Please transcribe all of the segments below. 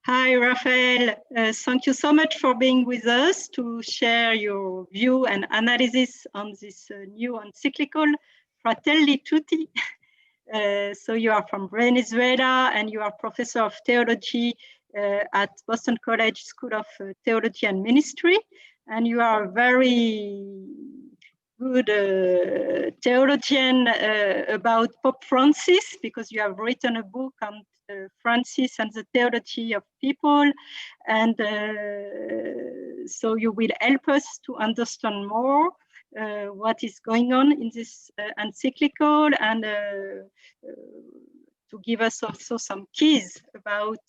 Hi, Rafael. Thank you so much for being with us to share your view and analysis on this new encyclical, Fratelli Tutti. So you are from Venezuela and you are professor of theology at Boston College School of Theology and Ministry. And you are a very good theologian about Pope Francis, because you have written a book on Francis and the theology of people. And so you will help us to understand more what is going on in this encyclical, and to give us also some keys about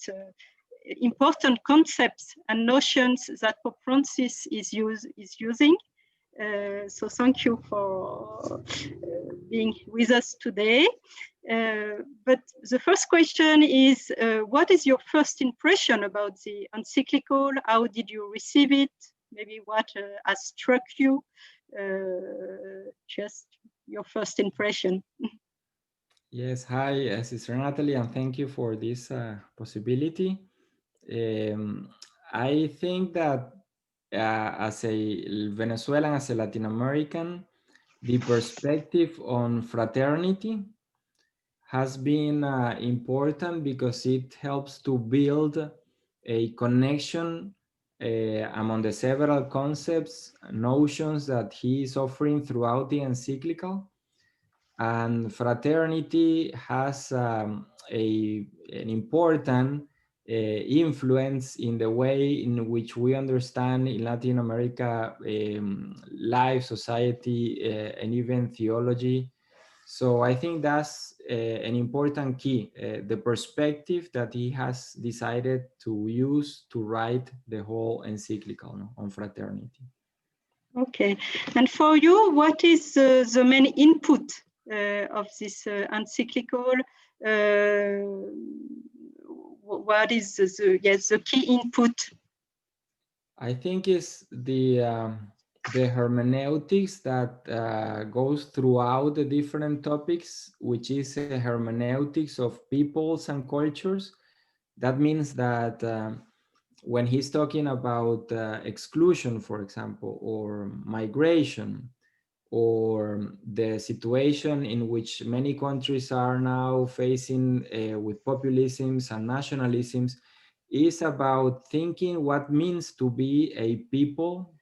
important concepts and notions that Pope Francis is using. So thank you for being with us today. But the first question is, what is your first impression about the encyclical? How did you receive it? Maybe what has struck you? Just your first impression. Yes, hi, Sister Natalie, and thank you for this possibility. I think that as a Venezuelan, as a Latin American, the perspective on fraternity has been important because it helps to build a connection among the several concepts, notions that he is offering throughout the encyclical. And fraternity has an important influence in the way in which we understand in Latin America life, society, and even theology. So I think that's an important key, the perspective that he has decided to use to write the whole encyclical on fraternity. Okay, and for you, what is the main input of this encyclical? What is the key input? I think it's the hermeneutics that goes throughout the different topics, which is a hermeneutics of peoples and cultures. That means that when he's talking about exclusion, for example, or migration, or the situation in which many countries are now facing with populisms and nationalisms, is about thinking what means to be a people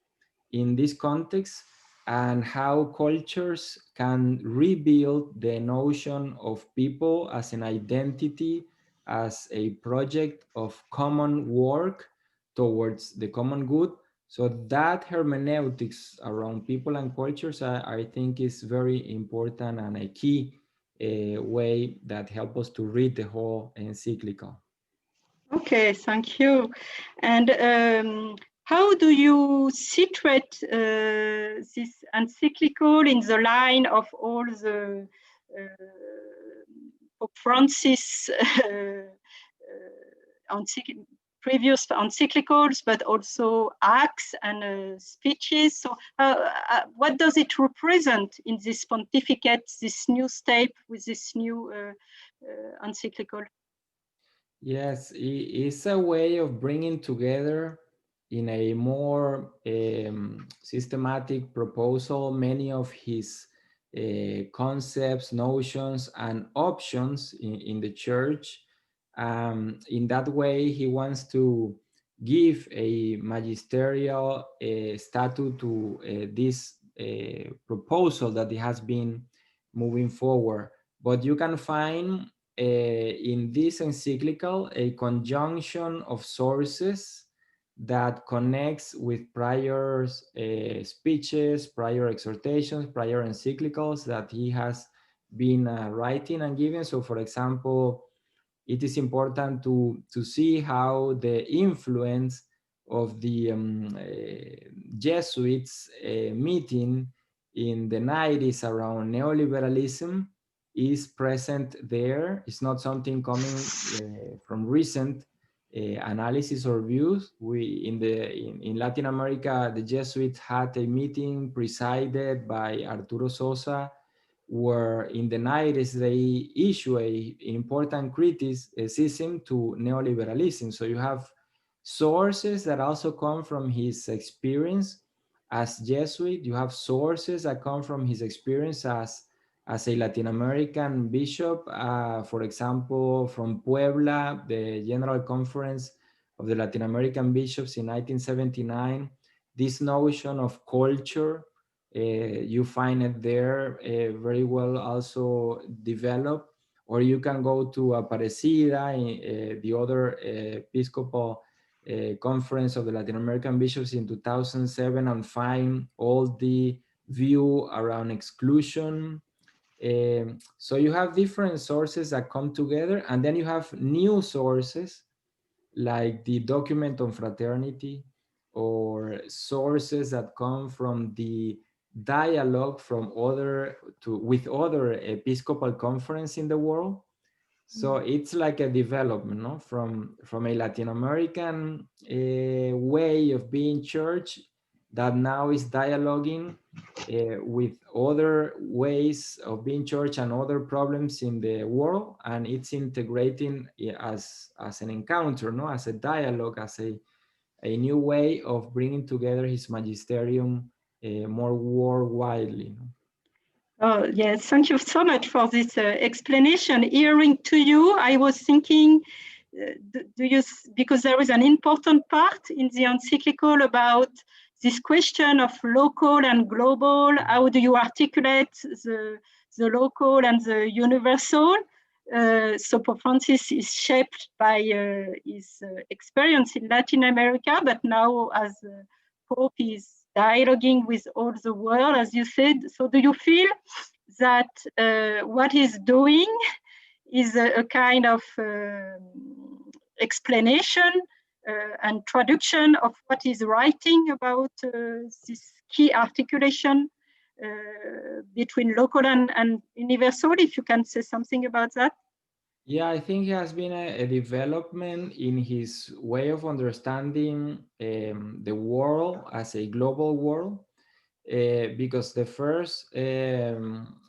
in this context, and how cultures can rebuild the notion of people as an identity, as a project of common work towards the common good. So that hermeneutics around people and cultures, I think, is very important and a key way that helps us to read the whole encyclical. Okay, thank you. And how do you situate this encyclical in the line of all the Pope Francis previous encyclicals, but also acts and speeches? So what does it represent in this pontificate, this new step with this new encyclical? Yes, it's a way of bringing together in a more systematic proposal many of his concepts, notions, and options in the church. In that way, he wants to give a magisterial status to this proposal that he has been moving forward. But you can find in this encyclical a conjunction of sources that connects with prior speeches, prior exhortations, prior encyclicals that he has been writing and giving. So, for example, it is important to see how the influence of the Jesuits meeting in the 90s around neoliberalism is present there. It's not something coming from recent analysis or views. In Latin America, the Jesuits had a meeting presided by Arturo Sosa where in the 90s they issue an important criticism to neoliberalism. So you have sources that also come from his experience as Jesuit. You have sources that come from his experience as a Latin American bishop, for example, from Puebla, the General Conference of the Latin American Bishops in 1979. This notion of culture, you find it there very well also developed. Or you can go to Aparecida, the other Episcopal Conference of the Latin American Bishops in 2007, and find all the view around exclusion. So you have different sources that come together, and then you have new sources like the document on fraternity, or sources that come from the dialogue from with other Episcopal conference in the world. So it's like a development, no? From a Latin American way of being church that now is dialoguing with other ways of being church and other problems in the world, and it's integrating as an encounter, no? As a dialogue, as a new way of bringing together his magisterium more worldwidely. No? Oh, yes, thank you so much for this explanation. Hearing to you, I was thinking, because there is an important part in the encyclical about this question of local and global. How do you articulate the local and the universal? So Pope Francis is shaped by his experience in Latin America, but now as Pope is dialoguing with all the world, as you said. So do you feel that what he's doing is a kind of explanation and traduction of what he's writing about this key articulation between local and universal? If you can say something about that. Yeah, I think it has been a development in his way of understanding the world as a global world, because the first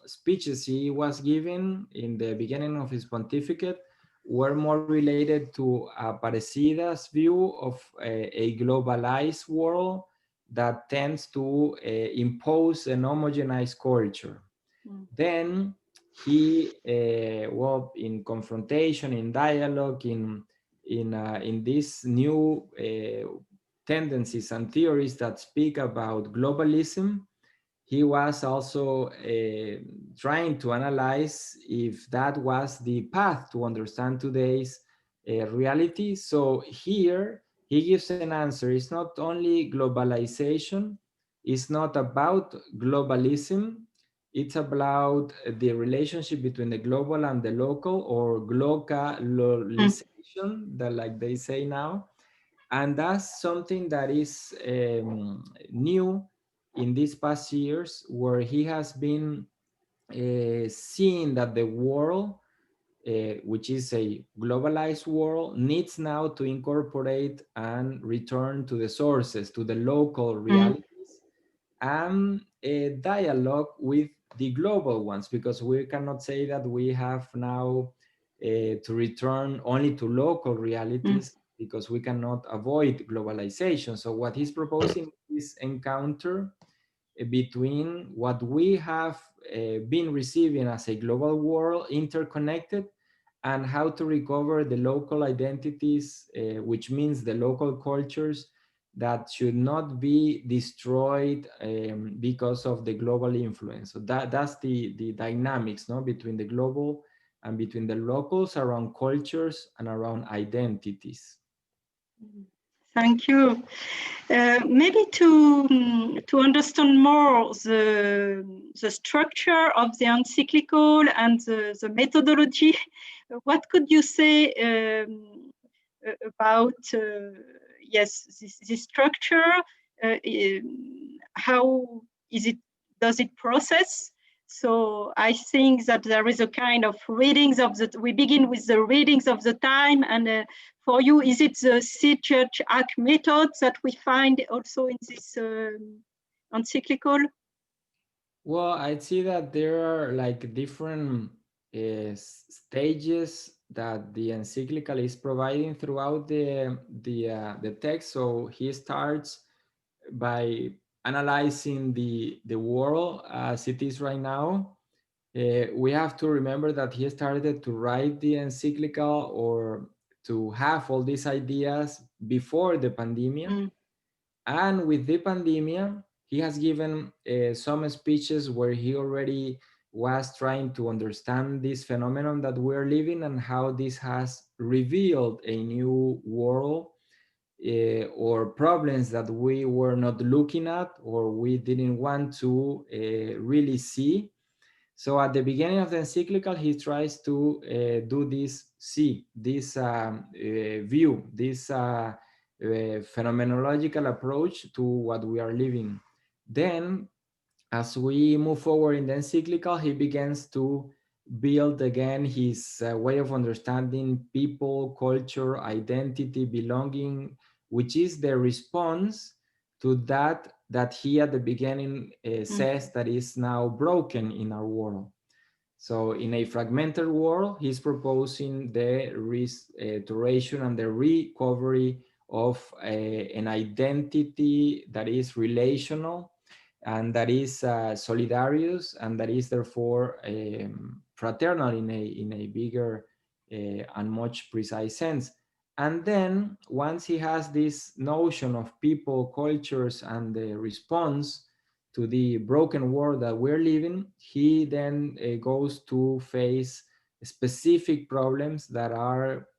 speeches he was giving in the beginning of his pontificate were more related to Aparecida's view of a globalized world that tends to impose an homogenized culture. Then he, well, in confrontation, in dialogue, in these new tendencies and theories that speak about globalism, he was also trying to analyze if that was the path to understand today's reality. So here he gives an answer. It's not only globalization, it's not about globalism, it's about the relationship between the global and the local, or globalization, that like they say now. And that's something that is new in these past years, where he has been seeing that the world, which is a globalized world, needs now to incorporate and return to the sources, to the local realities, and a dialogue with the global ones, because we cannot say that we have now to return only to local realities, because we cannot avoid globalization. So what he's proposing is encounter between what we have been receiving as a global world interconnected, and how to recover the local identities, which means the local cultures that should not be destroyed because of the global influence. So that's the dynamics, no, between the global and between the locals, around cultures and around identities. Thank you. Maybe to understand more the structure of the encyclical and the methodology, what could you say about this structure? How does it process? So I think that there is a kind of readings of we begin with the readings of the time, and for you, is it the See Church Act method that we find also in this encyclical? Well, I'd say that there are like different stages that the encyclical is providing throughout the text. So he starts by analyzing the world as it is right now. We have to remember that he started to write the encyclical or to have all these ideas before the pandemic. Mm. And with the pandemic, he has given some speeches where he already was trying to understand this phenomenon that we're living and how this has revealed a new world or problems that we were not looking at or we didn't want to really see. So at the beginning of the encyclical, he tries to do this, see this view, this phenomenological approach to what we are living. Then, as we move forward in the encyclical, he begins to build again his way of understanding people, culture, identity, belonging, which is the response to that he at the beginning says that is now broken in our world. So in a fragmented world, he's proposing the restoration and the recovery of an identity that is relational and that is solidarious and that is therefore fraternal in a bigger and much precise sense. And then once he has this notion of people, cultures, and the response to the broken world that we're living, he then goes to face specific problems that are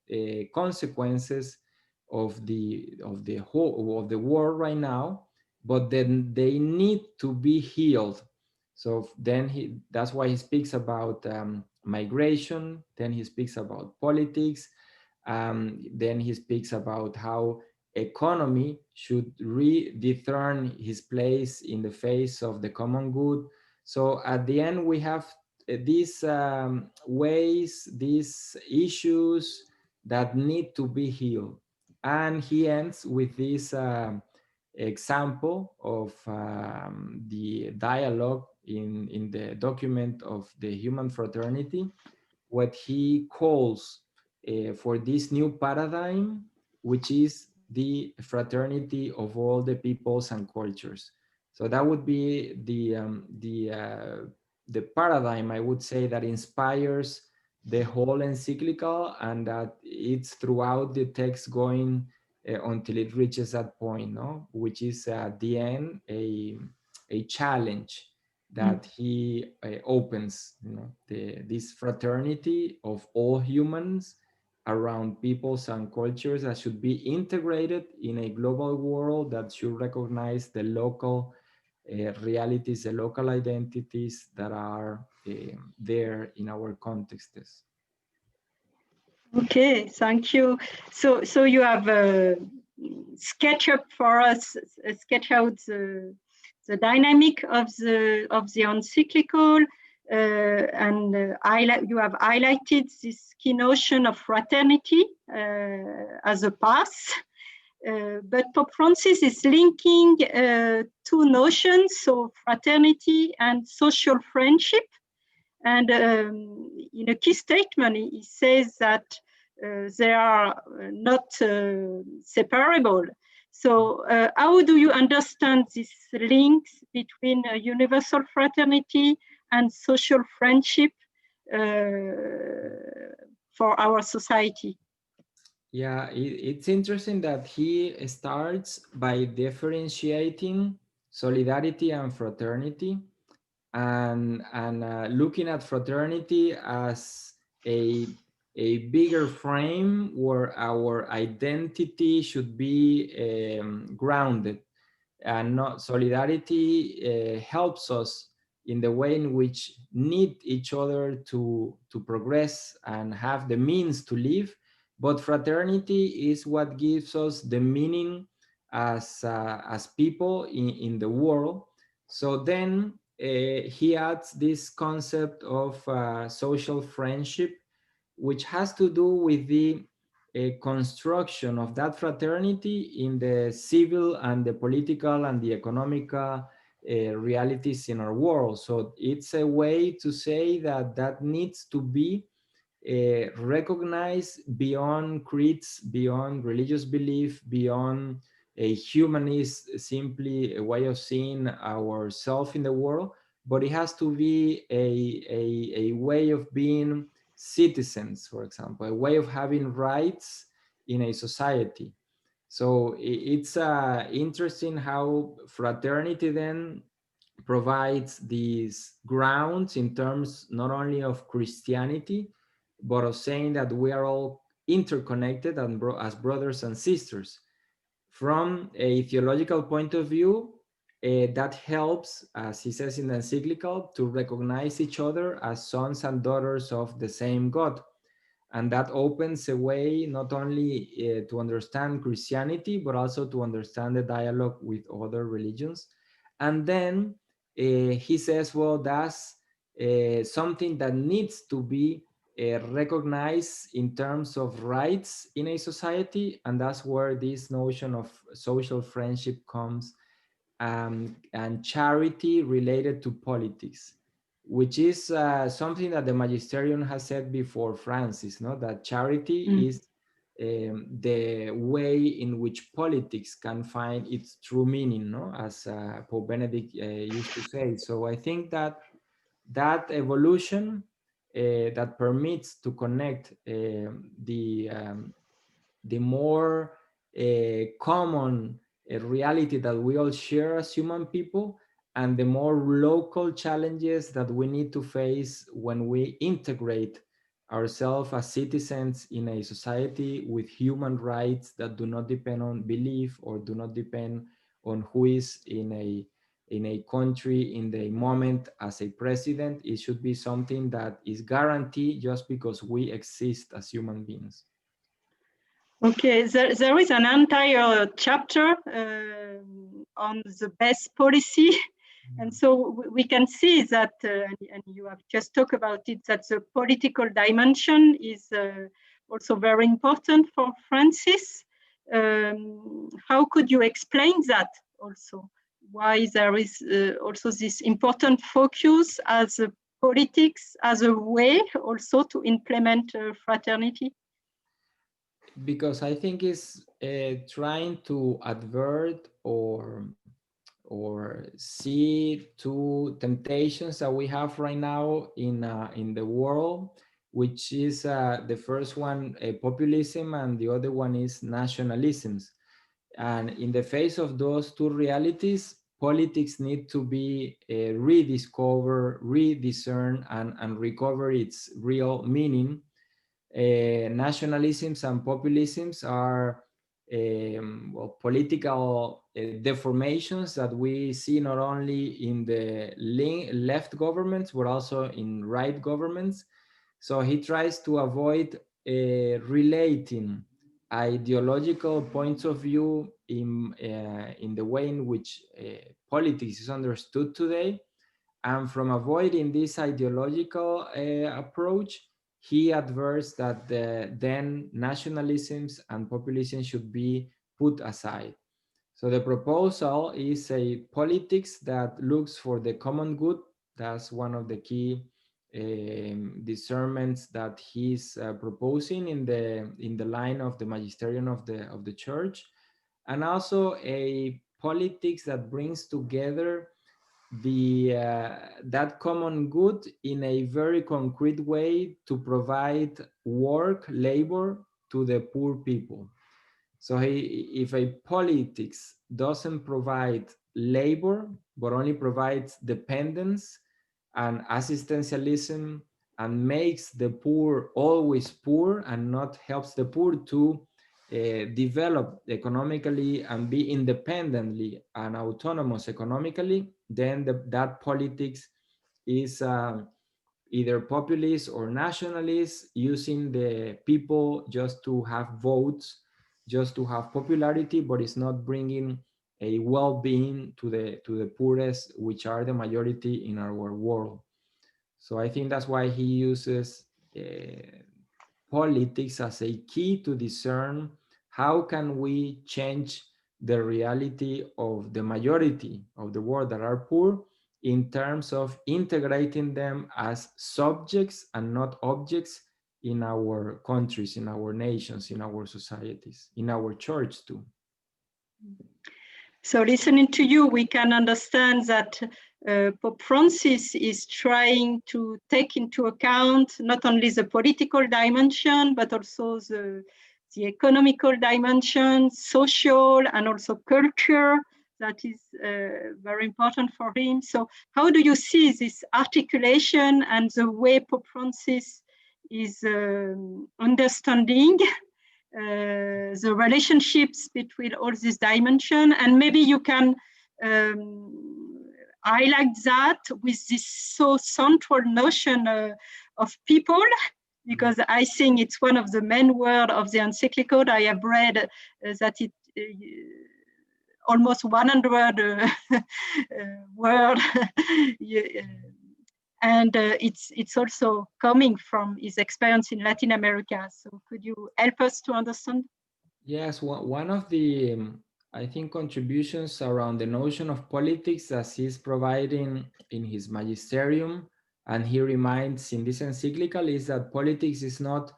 consequences of the whole of the world right now, but then they need to be healed. So then that's why he speaks about migration, then he speaks about politics, then he speaks about how economy should return his place in the face of the common good. So at the end, we have these ways, these issues that need to be healed. And he ends with this example of the dialogue in the document of the human fraternity, what he calls for this new paradigm, which is the fraternity of all the peoples and cultures. So that would be the paradigm, I would say, that inspires the whole encyclical, and that it's throughout the text going until it reaches that point, no? Which is at the end a challenge that he opens, you know, this fraternity of all humans around peoples and cultures that should be integrated in a global world that should recognize the local realities, the local identities that are there in our contexts. Okay, thank you. So you have sketch up for us, sketch out the dynamic of the encyclical, and you have highlighted this key notion of fraternity as a path. But Pope Francis is linking two notions, so fraternity and social friendship. And in a key statement, he says that they are not separable. So how do you understand these links between universal fraternity and social friendship for our society? Yeah, it's interesting that he starts by differentiating solidarity and fraternity, and looking at fraternity as a bigger frame where our identity should be grounded, and not solidarity helps us in the way in which need each other to progress and have the means to live, but fraternity is what gives us the meaning as people in the world. So then he adds this concept of social friendship, which has to do with the construction of that fraternity in the civil and the political and the economical realities in our world. So it's a way to say that that needs to be recognized beyond creeds, beyond religious belief, beyond a humanist, simply a way of seeing ourselves in the world, but it has to be a way of being citizens, for example, a way of having rights in a society. So it's interesting how fraternity then provides these grounds in terms not only of Christianity, but of saying that we are all interconnected and as brothers and sisters. From a theological point of view, that helps, as he says in the encyclical, to recognize each other as sons and daughters of the same God. And that opens a way not only to understand Christianity, but also to understand the dialogue with other religions. And then he says, well, that's something that needs to be recognized in terms of rights in a society. And that's where this notion of social friendship comes, and charity related to politics, which is something that the magisterium has said before Francis, no? That charity is the way in which politics can find its true meaning, no? As Pope Benedict used to say. So I think that that evolution that permits to connect the more common reality that we all share as human people, and the more local challenges that we need to face when we integrate ourselves as citizens in a society with human rights that do not depend on belief or do not depend on who is in a country in the moment as a president. It should be something that is guaranteed just because we exist as human beings. Okay, there is an entire chapter on the best policy. And so we can see that, and you have just talked about it, that the political dimension is also very important for Francis. How could you explain that also? Why there is also this important focus as a politics, as a way also to implement fraternity? Because I think it's trying to advert or see two temptations that we have right now in the world, which is the first one populism, and the other one is nationalisms. And in the face of those two realities, politics need to be rediscovered, rediscerned, and recover its real meaning. Nationalisms and populisms are well, political deformations that we see not only in the left governments, but also in right governments. So he tries to avoid relating ideological points of view in the way in which politics is understood today. And from avoiding this ideological approach, he adverts that then nationalisms and populism should be put aside. So the proposal is a politics that looks for the common good. That's one of the key discernments that he's proposing in the line of the magisterium of the church, and also a politics that brings together that common good in a very concrete way to provide work, labor to the poor people. So if a politics doesn't provide labor, but only provides dependence and assistantialism, and makes the poor always poor and not helps the poor to develop economically and be independently and autonomous economically, then that politics is either populist or nationalist, using the people just to have votes, just to have popularity, but it's not bringing a well-being to the poorest, which are the majority in our world. So I think that's why he uses politics as a key to discern how can we change the reality of the majority of the world that are poor in terms of integrating them as subjects and not objects in our countries, in our nations, in our societies, in our church too. So listening to you, we can understand that Pope Francis is trying to take into account not only the political dimension, but also the economical dimension, social, and also culture. That is very important for him. So how do you see this articulation and the way Pope Francis is understanding the relationships between all these dimensions? And maybe you can highlight that with this so central notion of people, because I think it's one of the main words of the encyclical. I have read that it almost 100 word, and it's also coming from his experience in Latin America. So could you help us to understand? Yes, one of the, I think, contributions around the notion of politics as he's providing in his magisterium, and he reminds in this encyclical, is that politics is not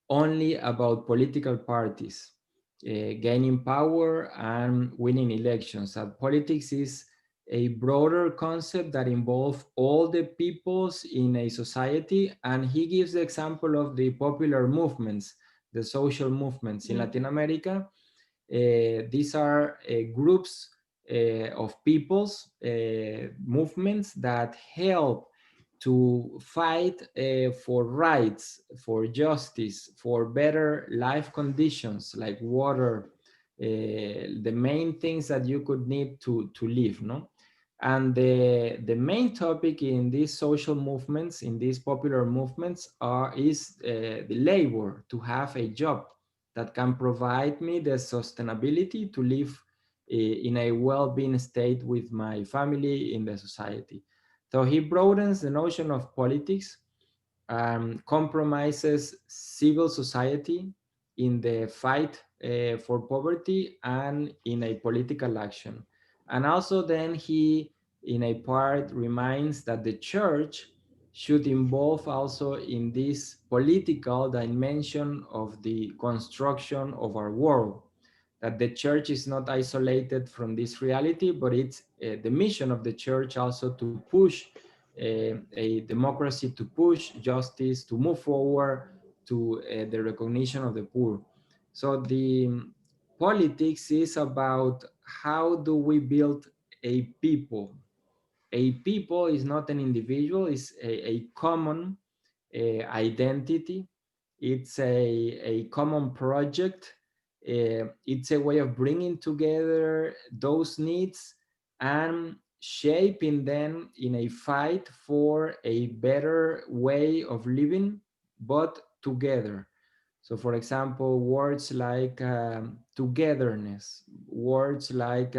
only about political parties gaining power and winning elections. That politics is a broader concept that involves all the peoples in a society, and he gives the example of the popular movements, the social movements in Latin America. These are groups of peoples, movements that help to fight for rights, for justice, for better life conditions like water, the main things that you could need to live, no? And the main topic in these social movements, in these popular movements, is the labor, to have a job that can provide me the sustainability to live in a well-being state with my family in the society. So he broadens the notion of politics, compromises civil society in the fight for poverty and in a political action. And also then he, in a part, reminds that the church should involve also in this political dimension of the construction of our world, that the church is not isolated from this reality, but it's the mission of the church also to push a democracy, to push justice, to move forward to the recognition of the poor. So the politics is about how do we build a people. A people is not an individual, it's a common identity. It's a common project. It's a way of bringing together those needs and shaping them in a fight for a better way of living, but together. So, for example, words like togetherness, words like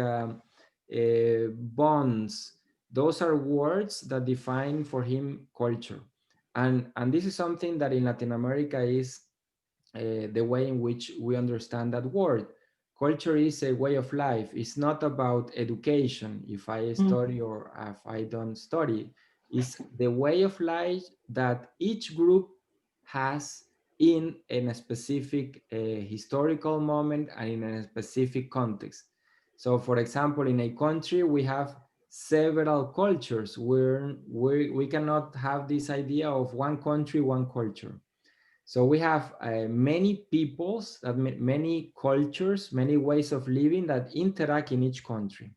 bonds, those are words that define for him culture. And this is something that in Latin America is the way in which we understand that word. Culture is a way of life. It's not about education, if I study or if I don't study. It's the way of life that each group has in a specific historical moment and in a specific context. So, for example, in a country, we have several cultures where we cannot have this idea of one country, one culture. So we have many peoples, many cultures, many ways of living that interact in each country.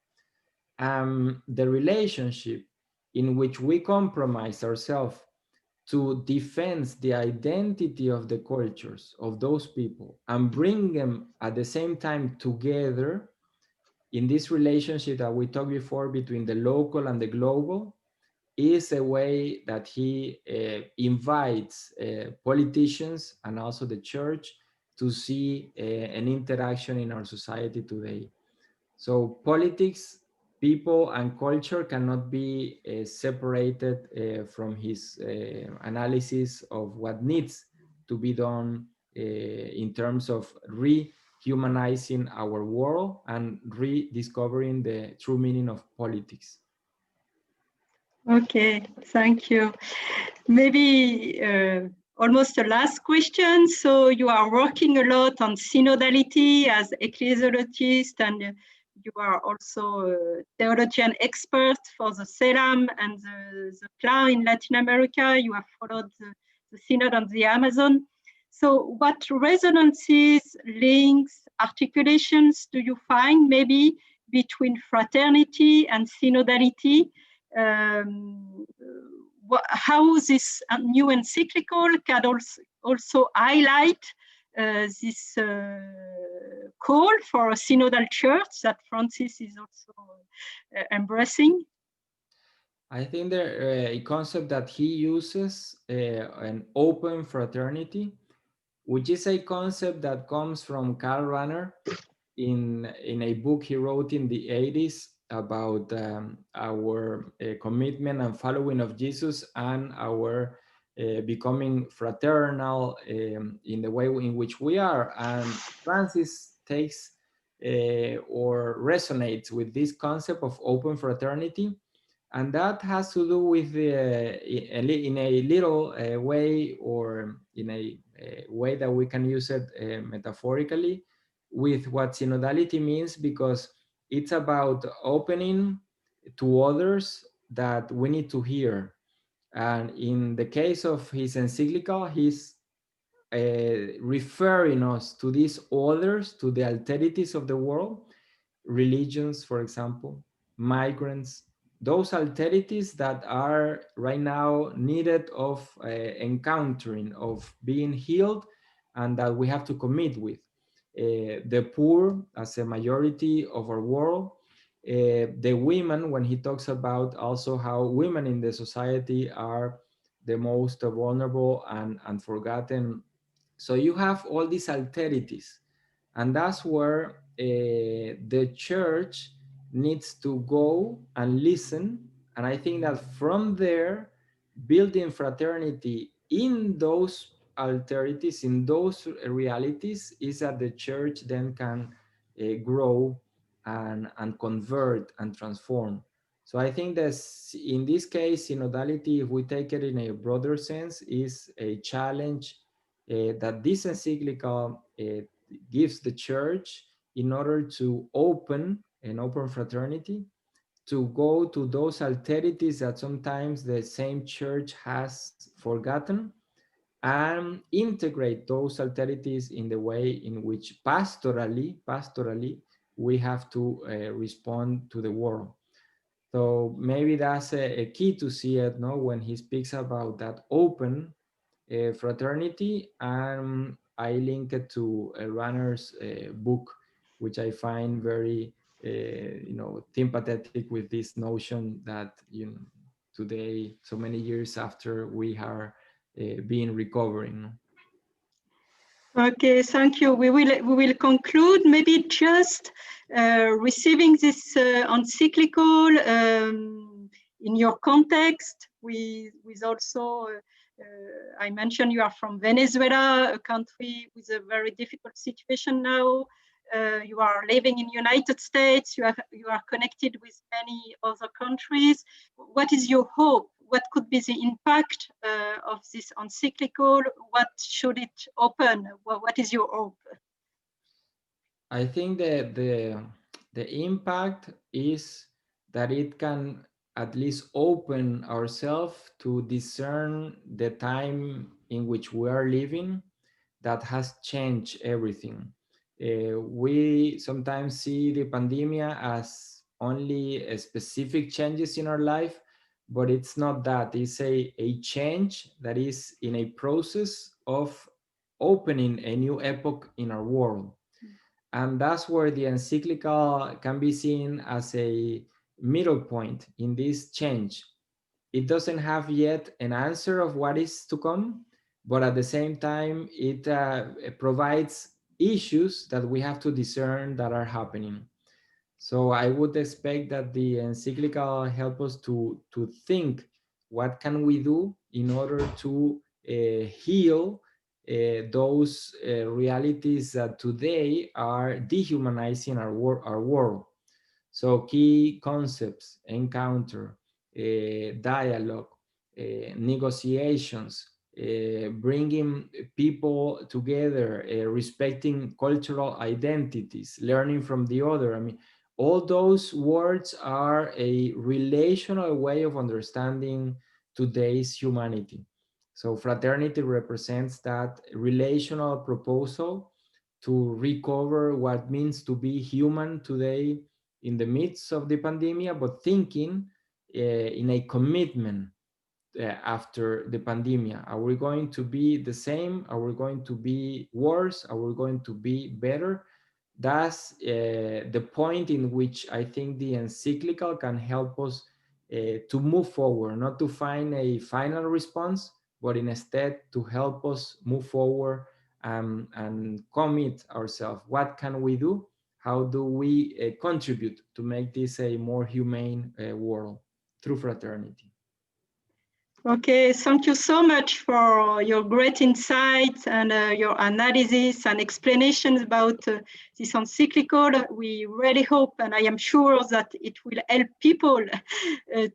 The relationship in which we compromise ourselves to defend the identity of the cultures of those people and bring them at the same time together in this relationship that we talked before between the local and the global, is a way that he invites politicians and also the church to see an interaction in our society today. So politics, people, and culture cannot be separated from his analysis of what needs to be done in terms of humanizing our world and rediscovering the true meaning of politics. Okay, thank you. Maybe almost the last question. So you are working a lot on synodality as ecclesiologist, and you are also a theologian expert for the CELAM and the CLAR in Latin America. You have followed the synod on the Amazon. So what resonances, links, articulations do you find maybe between fraternity and synodality? How this new encyclical can also highlight this call for a synodal church that Francis is also embracing? I think the concept that he uses, an open fraternity, which is a concept that comes from Karl Rahner in a book he wrote in the 80s about our commitment and following of Jesus and our becoming fraternal in the way in which we are. And Francis takes or resonates with this concept of open fraternity. And that has to do with in a little way, or in a way that we can use it metaphorically, with what synodality means, because it's about opening to others that we need to hear. And in the case of his encyclical, he's referring us to these others, to the alterities of the world, religions, for example, migrants, those alterities that are right now needed of encountering, of being healed, and that we have to commit with. The poor as a majority of our world, the women, when he talks about also how women in the society are the most vulnerable and forgotten. So you have all these alterities, and that's where the church needs to go and listen. And I think that from there, building fraternity in those alterities, in those realities, is that the church then can grow and convert and transform. So I think that in this case, synodality, if we take it in a broader sense, is a challenge that this encyclical gives the church in order to open an open fraternity, to go to those alterities that sometimes the same church has forgotten, and integrate those alterities in the way in which pastorally we have to respond to the world. So maybe that's a key to see it, no, when he speaks about that open fraternity. And I link it to a runner's book, which I find very sympathetic with this notion that today, so many years after, we are being recovering. Okay, thank you. We will conclude maybe just receiving this encyclical in your context, with also I mentioned you are from Venezuela, a country with a very difficult situation now. You are living in United States. You are connected with many other countries. What is your hope? What could be the impact of this encyclical? What should it open? What is your hope? I think that the impact is that it can at least open ourselves to discern the time in which we are living, that has changed everything. We sometimes see the pandemic as only a specific changes in our life, but it's not that. It's a change that is in a process of opening a new epoch in our world. And that's where the encyclical can be seen as a middle point in this change. It doesn't have yet an answer of what is to come, but at the same time, it provides issues that we have to discern that are happening. So I would expect that the encyclical help us to think, what can we do in order to heal those realities that today are dehumanizing our world. So key concepts: encounter, dialogue, negotiations, bringing people together, respecting cultural identities, learning from the other. I mean, all those words are a relational way of understanding today's humanity. So fraternity represents that relational proposal to recover what it means to be human today in the midst of the pandemic, but thinking in a commitment after the pandemic. Are we going to be the same? Are we going to be worse? Are we going to be better? That's the point in which I think the encyclical can help us to move forward, not to find a final response, but instead to help us move forward and commit ourselves. What can we do? How do we contribute to make this a more humane world through fraternity? Okay, thank you so much for your great insights and your analysis and explanations about this encyclical. We really hope, and I am sure that it will help people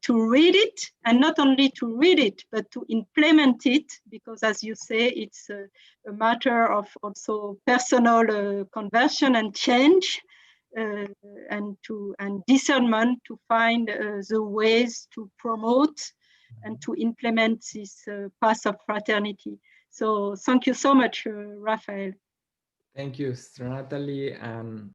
to read it, and not only to read it, but to implement it, because as you say, it's a matter of also personal conversion and change. And discernment to find the ways to promote and to implement this path of fraternity. So thank you so much, Rafael. Thank you, Sister Natalie, and